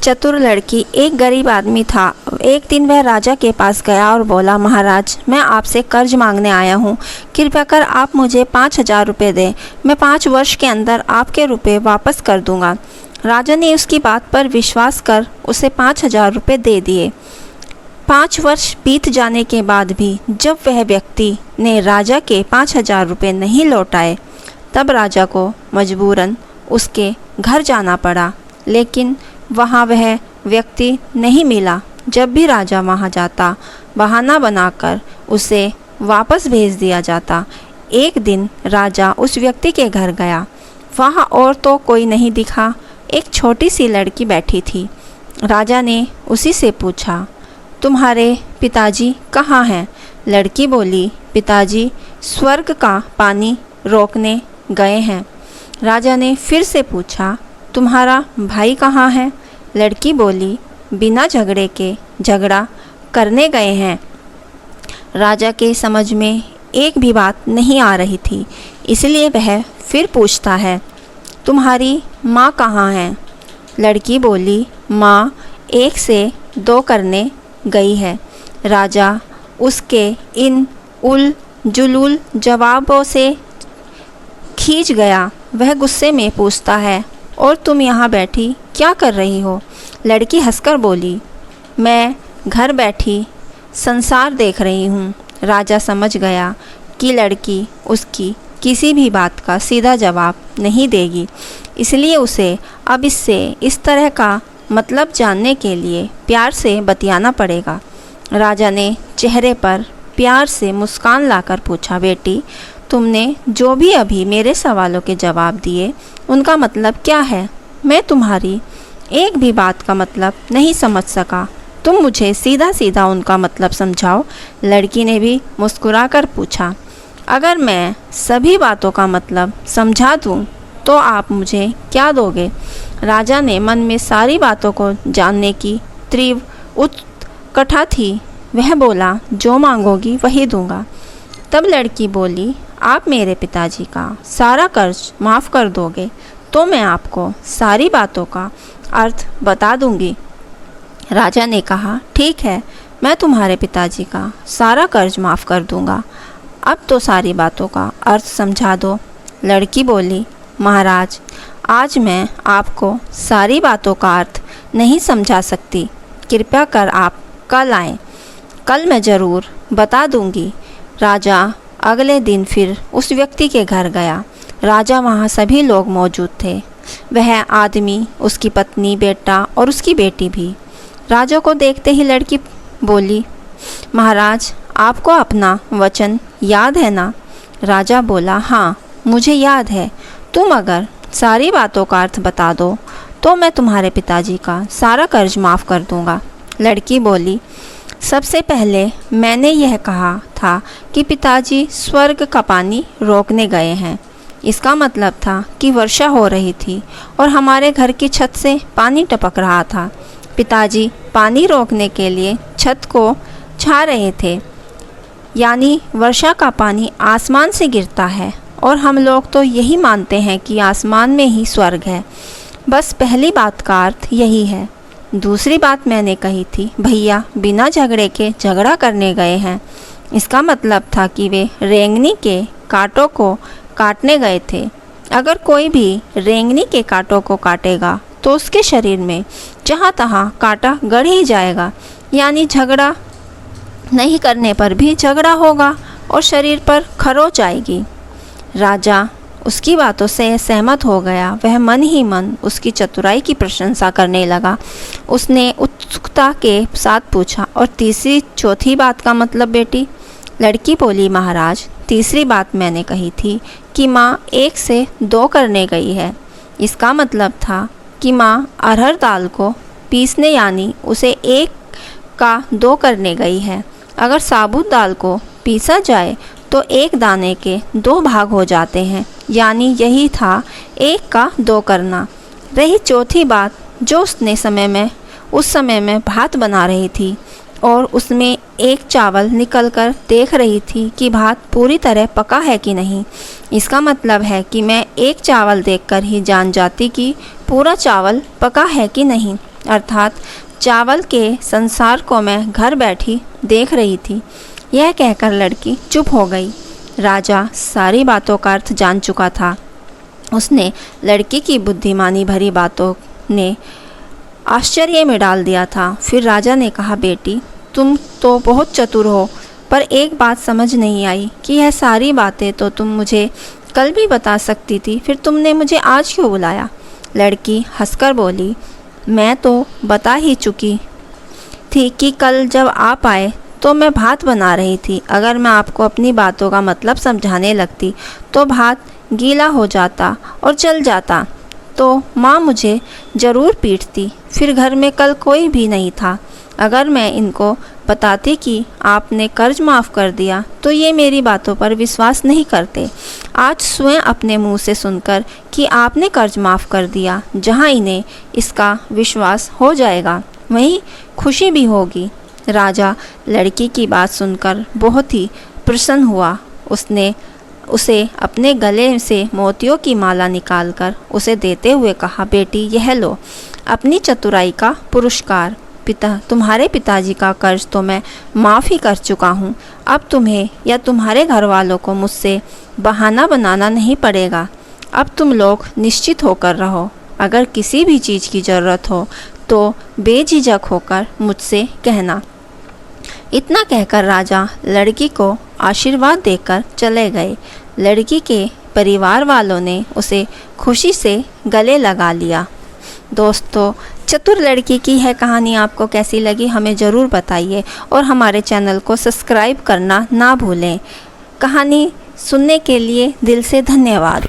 चतुर लड़की एक गरीब आदमी था। एक दिन वह राजा के पास गया और बोला, महाराज, मैं आपसे कर्ज मांगने आया हूँ। कृपया कर आप मुझे 5,000 रुपये दें। मैं 5 वर्ष के अंदर आपके रुपये वापस कर दूंगा। राजा ने उसकी बात पर विश्वास कर उसे 5,000 रुपये दे दिए। 5 वर्ष बीत जाने के बाद भी जब वह व्यक्ति ने राजा के 5,000 रुपये नहीं लौटाए, तब राजा को मजबूरन उसके घर जाना पड़ा, लेकिन वहाँ वह व्यक्ति नहीं मिला। जब भी राजा वहाँ जाता, बहाना बनाकर उसे वापस भेज दिया जाता। एक दिन राजा उस व्यक्ति के घर गया। वहाँ और तो कोई नहीं दिखा, एक छोटी सी लड़की बैठी थी। राजा ने उसी से पूछा, तुम्हारे पिताजी कहाँ हैं? लड़की बोली, पिताजी स्वर्ग का पानी रोकने गए हैं। राजा ने फिर से पूछा, तुम्हारा भाई कहाँ है? लड़की बोली, बिना झगड़े के झगड़ा करने गए हैं। राजा के समझ में एक भी बात नहीं आ रही थी, इसलिए वह फिर पूछता है, तुम्हारी माँ कहाँ है? लड़की बोली, माँ 1 से 2 करने गई है। राजा उसके इन उल जुलूल जवाबों से खींच गया। वह गुस्से में पूछता है, और तुम यहाँ बैठी क्या कर रही हो? लड़की हंसकर बोली, मैं घर बैठी संसार देख रही हूँ। राजा समझ गया कि लड़की उसकी किसी भी बात का सीधा जवाब नहीं देगी, इसलिए उसे अब इससे इस तरह का मतलब जानने के लिए प्यार से बतियाना पड़ेगा। राजा ने चेहरे पर प्यार से मुस्कान लाकर पूछा, बेटी, तुमने जो भी अभी मेरे सवालों के जवाब दिए, उनका मतलब क्या है? मैं तुम्हारी एक भी बात का मतलब नहीं समझ सका। तुम मुझे सीधा सीधा उनका मतलब समझाओ। लड़की ने भी मुस्कुराकर पूछा, अगर मैं सभी बातों का मतलब समझा दूं, तो आप मुझे क्या दोगे? राजा ने मन में सारी बातों को जानने की तीव्र उत्कंठा थी। वह बोला, जो मांगोगी वही दूंगा। तब लड़की बोली, आप मेरे पिताजी का सारा कर्ज माफ़ कर दोगे तो मैं आपको सारी बातों का अर्थ बता दूंगी। राजा ने कहा, ठीक है, मैं तुम्हारे पिताजी का सारा कर्ज माफ़ कर दूंगा। अब तो सारी बातों का अर्थ समझा दो। लड़की बोली, महाराज, आज मैं आपको सारी बातों का अर्थ नहीं समझा सकती। कृपया कर आप कल आएँ, कल मैं ज़रूर बता दूंगी। राजा अगले दिन फिर उस व्यक्ति के घर गया। राजा वहाँ सभी लोग मौजूद थे, वह आदमी, उसकी पत्नी, बेटा और उसकी बेटी भी। राजा को देखते ही लड़की बोली, महाराज, आपको अपना वचन याद है ना? राजा बोला, हाँ, मुझे याद है। तुम अगर सारी बातों का अर्थ बता दो तो मैं तुम्हारे पिताजी का सारा कर्ज माफ़ कर दूंगा। लड़की बोली, सबसे पहले मैंने यह कहा था कि पिताजी स्वर्ग का पानी रोकने गए हैं। इसका मतलब था कि वर्षा हो रही थी और हमारे घर की छत से पानी टपक रहा था। पिताजी पानी रोकने के लिए छत को छा रहे थे, यानी वर्षा का पानी आसमान से गिरता है और हम लोग तो यही मानते हैं कि आसमान में ही स्वर्ग है। बस पहली बात का अर्थ यही है। दूसरी बात मैंने कही थी, भैया बिना झगड़े के झगड़ा करने गए हैं। इसका मतलब था कि वे रेंगनी के कांटों को काटने गए थे। अगर कोई भी रेंगनी के कांटों को काटेगा तो उसके शरीर में जहाँ तहाँ कांटा गड़ ही जाएगा, यानी झगड़ा नहीं करने पर भी झगड़ा होगा और शरीर पर खरोंच आएगी। राजा उसकी बातों से सहमत हो गया। वह मन ही मन उसकी चतुराई की प्रशंसा करने लगा। उसने उत्सुकता के साथ पूछा, और तीसरी चौथी बात का मतलब बेटी? लड़की बोली, महाराज, तीसरी बात मैंने कही थी कि माँ 1 से 2 करने गई है। इसका मतलब था कि माँ अरहर दाल को पीसने, यानी उसे 1 का 2 करने गई है। अगर साबुत दाल को पीसा जाए तो 1 दाने के 2 भाग हो जाते हैं, यानी यही था 1 का 2 करना। रही चौथी बात, जो उस समय में भात बना रही थी और उसमें एक चावल निकलकर देख रही थी कि भात पूरी तरह पका है कि नहीं। इसका मतलब है कि मैं एक चावल देखकर ही जान जाती कि पूरा चावल पका है कि नहीं। अर्थात चावल के संसार को मैं घर बैठी देख रही थी। यह कहकर लड़की चुप हो गई। राजा सारी बातों का अर्थ जान चुका था। उसने लड़की की बुद्धिमानी भरी बातों ने आश्चर्य में डाल दिया था। फिर राजा ने कहा, बेटी तुम तो बहुत चतुर हो, पर एक बात समझ नहीं आई कि यह सारी बातें तो तुम मुझे कल भी बता सकती थी, फिर तुमने मुझे आज क्यों बुलाया? लड़की हंसकर बोली, मैं तो बता ही चुकी थी कि कल जब आप आए तो मैं भात बना रही थी। अगर मैं आपको अपनी बातों का मतलब समझाने लगती तो भात गीला हो जाता और जल जाता, तो माँ मुझे ज़रूर पीटती। फिर घर में कल कोई भी नहीं था। अगर मैं इनको बताती कि आपने कर्ज माफ़ कर दिया तो ये मेरी बातों पर विश्वास नहीं करते। आज स्वयं अपने मुंह से सुनकर कि आपने कर्ज माफ़ कर दिया, जहाँ इन्हें इसका विश्वास हो जाएगा वहीं खुशी भी होगी। राजा लड़की की बात सुनकर बहुत ही प्रसन्न हुआ। उसने उसे अपने गले से मोतियों की माला निकालकर उसे देते हुए कहा, बेटी यह लो अपनी चतुराई का पुरस्कार। तुम्हारे पिताजी का कर्ज तो मैं माफ़ ही कर चुका हूँ। अब तुम्हें या तुम्हारे घर वालों को मुझसे बहाना बनाना नहीं पड़ेगा। अब तुम लोग निश्चित होकर रहो। अगर किसी भी चीज़ की ज़रूरत हो तो बेझिझक होकर मुझसे कहना। इतना कहकर राजा लड़की को आशीर्वाद देकर चले गए। लड़की के परिवार वालों ने उसे खुशी से गले लगा लिया। दोस्तों, चतुर लड़की की यह कहानी आपको कैसी लगी हमें ज़रूर बताइए और हमारे चैनल को सब्सक्राइब करना ना भूलें। कहानी सुनने के लिए दिल से धन्यवाद।